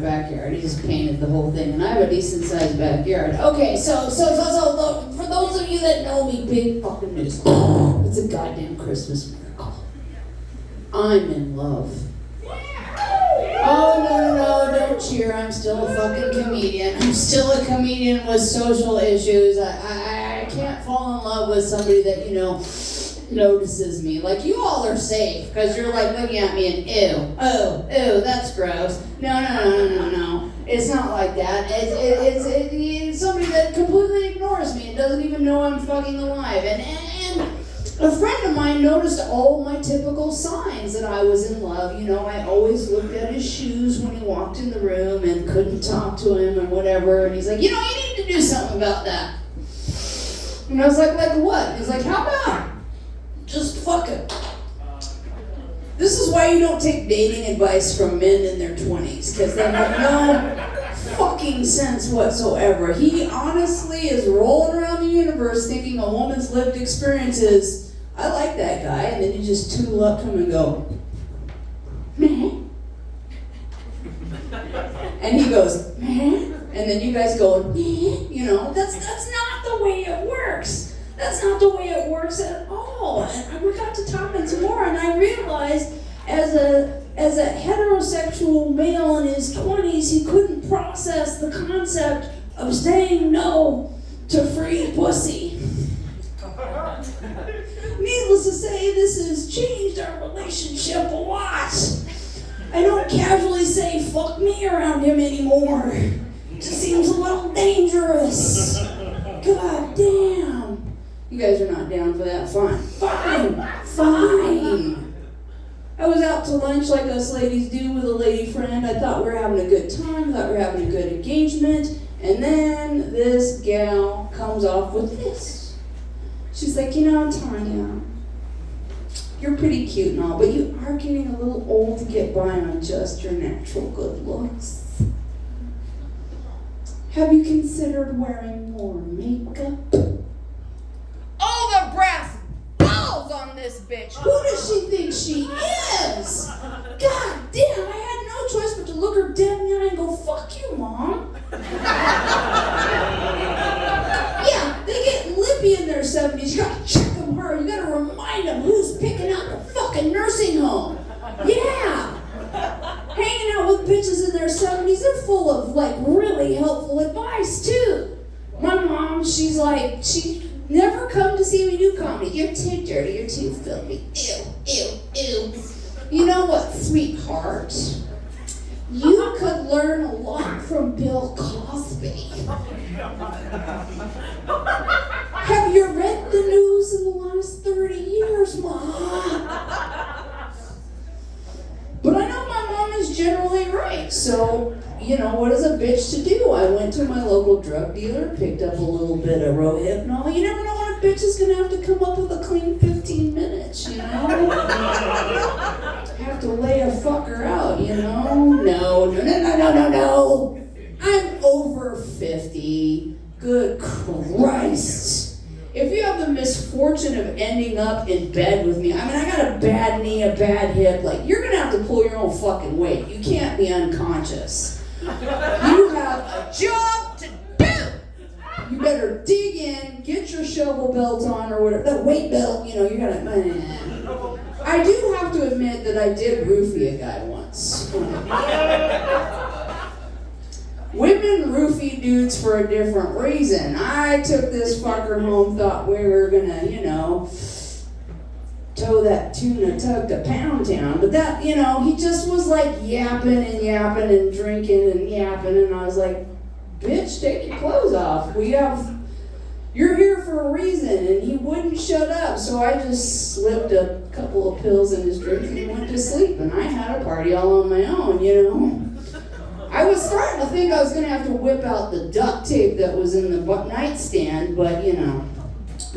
backyard. He just painted the whole thing, and I have a decent sized backyard. Okay, so for those of you that know me, big fucking news. It's a goddamn Christmas miracle. I'm in love. Oh, no, don't cheer. I'm still a fucking comedian. I'm still a comedian with social issues. I can't fall in love with somebody that, notices me. Like, you all are safe, because you're like looking at me and ew, that's gross. No. It's not like that. It's somebody that completely ignores me and doesn't even know I'm fucking alive. And a friend of mine noticed all my typical signs that I was in love. I always looked at his shoes when he walked in the room and couldn't talk to him and whatever. And he's like, you need to do something about that. And I was like what? He's like, how about just fuck it. This is why you don't take dating advice from men in their 20s, because they have no fucking sense whatsoever. He honestly is rolling around the universe thinking a woman's lived experience is, I like that guy, and then you just tool up to him and go, meh. And he goes, meh. And then you guys go, meh. That's not the way it works. That's not the way it works at all. And we got to talking some more, and I realized as a heterosexual male in his 20s, he couldn't process the concept of saying no to free pussy. Needless to say, this has changed our relationship a lot. I don't casually say fuck me around him anymore. It just seems a little dangerous. God damn. You guys are not down for that. Fine. I was out to lunch like us ladies do with a lady friend. I thought we were having a good time, thought we were having a good engagement. And this gal comes off with this. She's like, Tanya, you're pretty cute and all, but you are getting a little old to get by on just your natural good looks. Have you considered wearing more makeup? All the brass balls on this bitch. Who does she think she is? God damn, I had no choice but to look her dead in the eye and go, fuck you, Mom. Yeah, they get lippy in their 70s. You gotta check them hard. You gotta remind them who's picking out the fucking nursing home. Yeah. Hanging out with bitches in their 70s, they're full of, really helpful advice, too. My mom, she never come to see me do comedy. You're too dirty, you're too filthy. Ew. You know what, sweetheart? You could learn a lot from Bill Cosby. Have you read the news in the last 30 years, Mom? But I know my mom is generally right, so, what is a bitch to do? I went to my local drug dealer, picked up a little bit of Rohypnol. You never know when a bitch is going to have to come up with a clean 15 minutes, Have to lay a fucker out, No. I'm over 50. Good Christ. If you have the misfortune of ending up in bed with me, I got a bad knee, a bad hip, you're going to have to pull your own fucking weight. You can't be unconscious. You have a job to do. You better dig in, get your shovel belt on or whatever, that weight belt, you gotta, I do have to admit that I did roofie a guy once. Women roofie dudes for a different reason. I took this fucker home, thought we were gonna, tow that tuna tug to Pound Town. But that, he just was yapping and drinking and yapping. And I was like, bitch, take your clothes off. You're here for a reason. And he wouldn't shut up. So I just slipped a couple of pills in his drink and went to sleep. And I had a party all on my own, I was starting to think I was going to have to whip out the duct tape that was in the nightstand, but,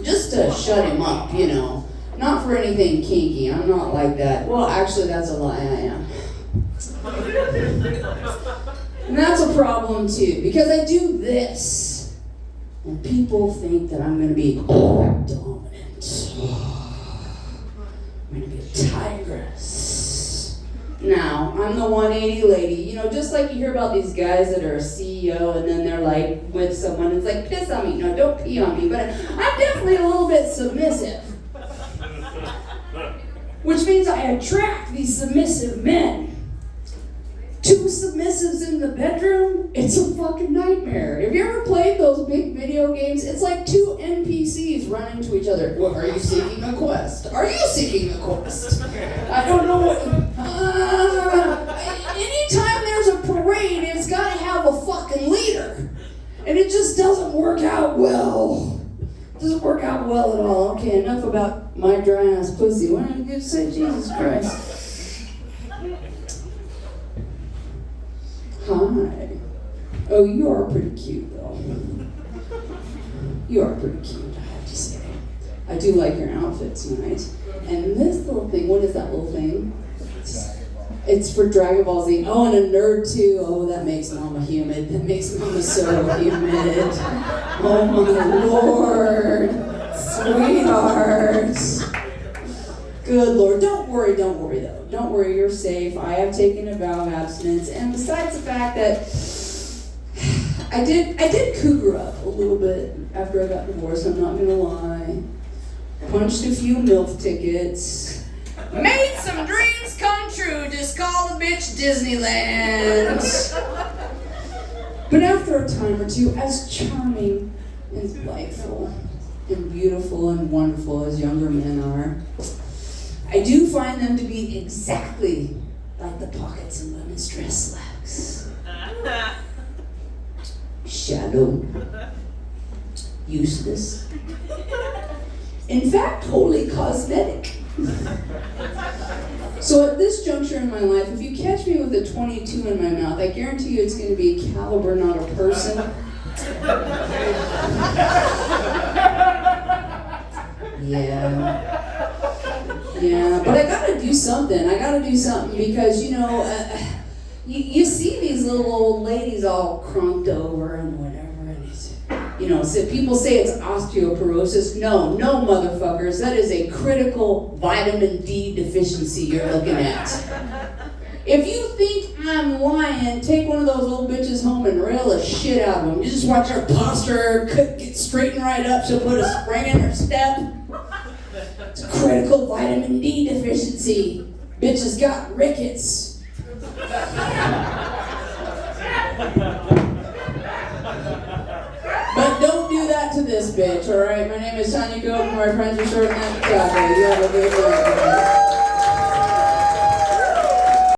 just to shut him up, Not for anything kinky. I'm not like that. Well, actually, that's a lie. I am. And that's a problem, too, because I do this, and people think that I'm going to be dominant. I'm going to be a tigress. Now, I'm the 180 lady. You know, just like you hear about these guys that are a CEO and then they're like with someone, it's like, piss on me. No, don't pee on me. But I'm definitely a little bit submissive. Which means I attract these submissive men. 2 submissives in the bedroom, it's a fucking nightmare. Have you ever played those big video games? It's like 2 NPCs run into each other. What, are you seeking a quest? Are you seeking a quest? I don't know what... anytime there's a parade, it's got to have a fucking leader. And it just doesn't work out well. It doesn't work out well at all. Okay, enough about my dry ass pussy. Why don't you say Jesus Christ? Hi. Oh, you are pretty cute, though. You are pretty cute, I have to say. I do like your outfit tonight. And this little thing, what is that little thing? It's for Dragon Ball Z. Oh, and a nerd, too. Oh, that makes Mama humid. That makes Mama so humid. Oh, my Lord. Sweetheart. Good Lord. Don't worry, though. Don't worry, you're safe. I have taken a vow of abstinence. And besides the fact that I did cougar up a little bit after I got divorced, I'm not gonna lie. Punched a few MILF tickets. Made some dreams come true. Just call the bitch Disneyland. But after a time or two, as charming and delightful and beautiful and wonderful as younger men are, I do find them to be exactly like the pockets in women's dress slacks. Shallow. Useless. In fact, wholly cosmetic. So at this juncture in my life, if you catch me with a 22 in my mouth, I guarantee you it's going to be a caliber, not a person. Yeah, but I gotta do something. Because, you know, you see these little old ladies all crunked over and whatever, and it's, you know, so people say it's osteoporosis. No, motherfuckers, that is a critical vitamin D deficiency you're looking at. If you think I'm lying, take one of those old bitches home and rail the shit out of them. You just watch her posture get straighten right up. She'll put a spring in her step. It's a critical vitamin D deficiency. Bitch has got rickets. But don't do that to this bitch, alright? My name is Tanya Goat, and my friends are short and that. You have a good one.